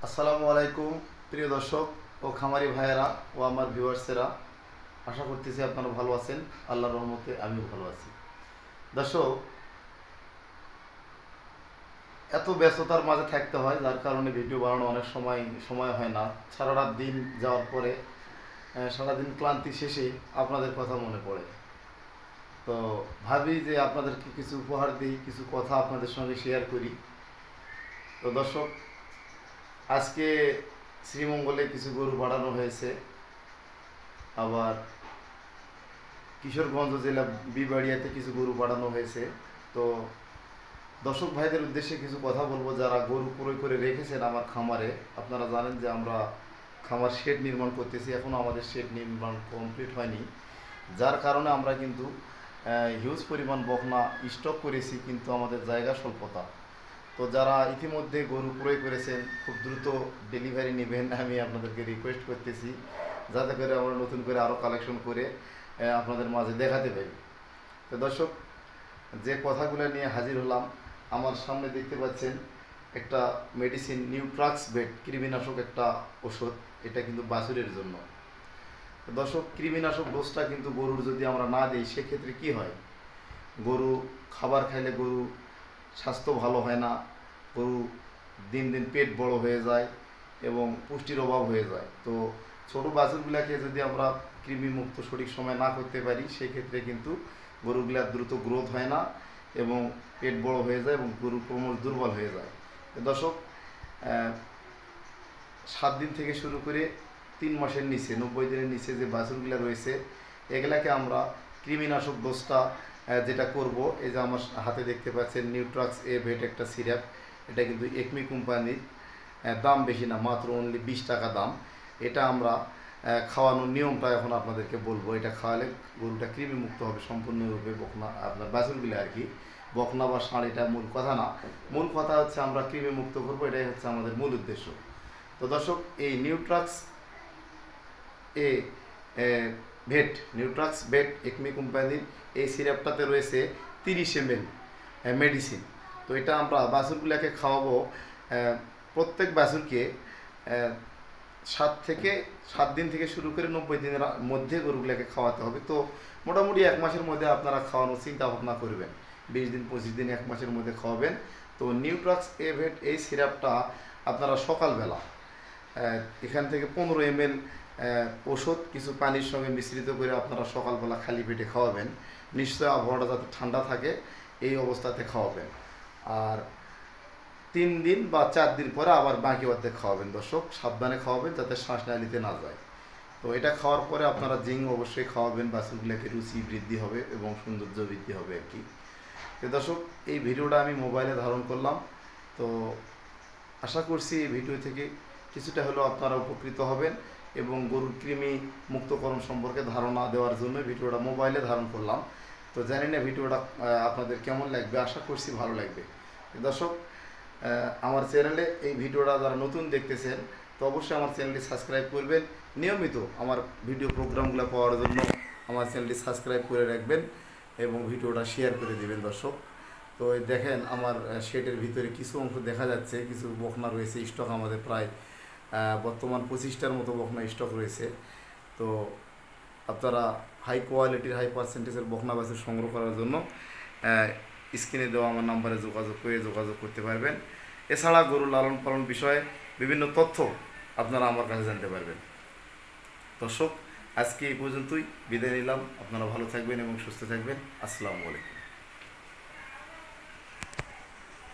আসসালামু আলাইকুম প্রিয় দর্শক ও খামারি ভাইয়েরা ও আমার ভিউয়ার্সেরা, আশা করতেছি আপনারা ভালো আছেন। আল্লাহর রহমতে আমিও ভালো আছি। দর্শক, এত ব্যস্ততার মাঝে থাকতে হয়, যার কারণে ভিডিও বানানো অনেক সময় হয় না। সারা রাত দিন যাওয়ার পরে সারাদিন ক্লান্তি শেষে আপনাদের কথা মনে পড়ে। তো ভাবি যে আপনাদেরকে কিছু উপহার দিই, কিছু কথা আপনাদের সঙ্গে শেয়ার করি। তো দর্শক, আজকে শ্রীমঙ্গলে কিছু গরু বাড়ানো হয়েছে, আবার কিশোরগঞ্জ জেলা বিবাড়িয়াতে কিছু গরু বাড়ানো হয়েছে। তো দর্শক ভাইদের উদ্দেশ্যে কিছু কথা বলবো যারা গরু ক্রয় করে রেখেছেন আমার খামারে। আপনারা জানেন যে আমরা খামার শেড নির্মাণ করতেছি, এখনও আমাদের শেড নির্মাণ কমপ্লিট হয়নি, যার কারণে আমরা কিন্তু হিউজ পরিমাণ বকনা স্টক করেছি, কিন্তু আমাদের জায়গা স্বল্পতা। তো যারা ইতিমধ্যে গরু ক্রয় করেছেন খুব দ্রুত ডেলিভারি নেবেন, আমি আপনাদেরকে রিকোয়েস্ট করতেছি, যাতে করে আমরা নতুন করে আরও কালেকশন করে আপনাদের মাঝে দেখাতে পারি। তো দর্শক, যে কথাগুলো নিয়ে হাজির হলাম, আমার সামনে দেখতে পাচ্ছেন একটা মেডিসিন নিউট্রাক্স বেড, কৃমিনাশক একটা ওষুধ। এটা কিন্তু বাছুরের জন্য। তো দর্শক, কৃমিনাশক ডোজটা কিন্তু গরুর যদি আমরা না দিই সেক্ষেত্রে কি হয়, গরু খাবার খাইলে গরু স্বাস্থ্য ভালো হয় না, গরু দিন দিন পেট বড় হয়ে যায় এবং পুষ্টির অভাব হয়ে যায়। তো ছোটো বাছুরগুলোকে যদি আমরা কৃমিমুক্ত সঠিক সময় না করতে পারি সেক্ষেত্রে কিন্তু গরুগুলার দ্রুত গ্রোথ হয় না এবং পেট বড় হয়ে যায় এবং গরু ক্রমশ দুর্বল হয়ে যায়। দর্শক, 7 দিন থেকে শুরু করে 3 মাসের নিচে 90 দিনের নিচে যে বাছুরগুলো রয়েছে এগুলাকে আমরা কৃমিনাশক ডোজটা যেটা করব, এই যে আমার হাতে দেখতে পাচ্ছেন নিউট্রাক্স এ ভেট একটা সিরাপ। এটা কিন্তু একমি কোম্পানির, দাম বেশি না, মাত্র অনলি 20 টাকা দাম। এটা আমরা খাওয়ানোর নিয়মটা এখন আপনাদেরকে বলবো। এটা খাওয়ালে গরুটা কৃমিমুক্ত হবে সম্পূর্ণরূপে, বকনা আপনার বাছুরগুলো আর কি। বকনা বা ষাঁড় এটা মূল কথা না, মূল কথা হচ্ছে আমরা কৃমিমুক্ত করবো, এটাই হচ্ছে আমাদের মূল উদ্দেশ্য। তো দর্শক, এই নিউট্রাক্স এ ভেট, নিউট্রাক্স ভেট একমি কোম্পানির এই সিরাপটাতে রয়েছে 30 ml মেডিসিন। তো এটা আমরা বাছুরগুলোকে খাওয়াবো। প্রত্যেক বাছুরকে 7 দিন থেকে শুরু করে 90 দিনের মধ্যে গরুগুলোকে খাওয়াতে হবে। তো মোটামুটি 1 মাসের মধ্যে আপনারা খাওয়ানোর চিন্তা ভাবনা করবেন, 20 দিন 25 দিন 1 মাসের মধ্যে খাওয়াবেন। তো নিউট্রাক্স এ ভেট এই সিরাপটা আপনারা সকালবেলা এখান থেকে 15 ml ওষুধ কিছু পানির সঙ্গে মিশ্রিত করে আপনারা সকালবেলা খালি পেটে খাওয়াবেন। নিশ্চয় আবহাওয়াটা যাতে ঠান্ডা থাকে এই অবস্থাতে খাওয়াবেন। আর 3 দিন বা 4 দিন পরে আবার বাকি অর্ধেক খাওয়াবেন। দর্শক, সাবধানে খাওয়াবেন যাতে শ্বাসনালীতে না যায়। তো এটা খাওয়ার পরে আপনারা জিঙ্ক অবশ্যই খাওয়াবেন, বাছুরগুলোকে রুচি বৃদ্ধি হবে এবং সৌন্দর্য বৃদ্ধি হবে আর কি। তো দর্শক, এই ভিডিওটা আমি মোবাইলে ধারণ করলাম। তো আশা করছি এই ভিডিও থেকে কিছুটা হলেও আপনারা উপকৃত হবেন এবং গরুর কৃমি মুক্তকরণ সম্পর্কে ধারণা দেওয়ার জন্য ভিডিওটা মোবাইলে ধারণ করলাম। তো জানি না ভিডিওটা আপনাদের কেমন লাগবে, আশা করছি ভালো লাগবে। দর্শক, আমার চ্যানেলে এই ভিডিওটা যারা নতুন দেখতেছেন তো অবশ্যই আমার চ্যানেলটি সাবস্ক্রাইব করবেন। নিয়মিত আমার ভিডিও প্রোগ্রামগুলো পাওয়ার জন্য আমার চ্যানেলটি সাবস্ক্রাইব করে রাখবেন এবং ভিডিওটা শেয়ার করে দেবেন। দর্শক, তো দেখেন আমার শেডের ভিতরে কিছু অংশ দেখা যাচ্ছে, কিছু বকনা রয়েছে স্টক, আমাদের প্রায় বর্তমান 25টার মতো বকনা স্টক রয়েছে। তো আপনারা হাই কোয়ালিটির হাই পার্সেন্টেজের বকনা বাছুর সংগ্রহ করার জন্য স্ক্রিনে দেওয়া আমার নাম্বারে যোগাযোগ করতে পারবেন। এছাড়া গরু লালন পালন বিষয়ে বিভিন্ন তথ্য আপনারা আমার কাছে জানতে পারবেন। দর্শক, আজকে এই পর্যন্তই বিদায় নিলাম। আপনারা ভালো থাকবেন এবং সুস্থ থাকবেন। আসসালামু আলাইকুম।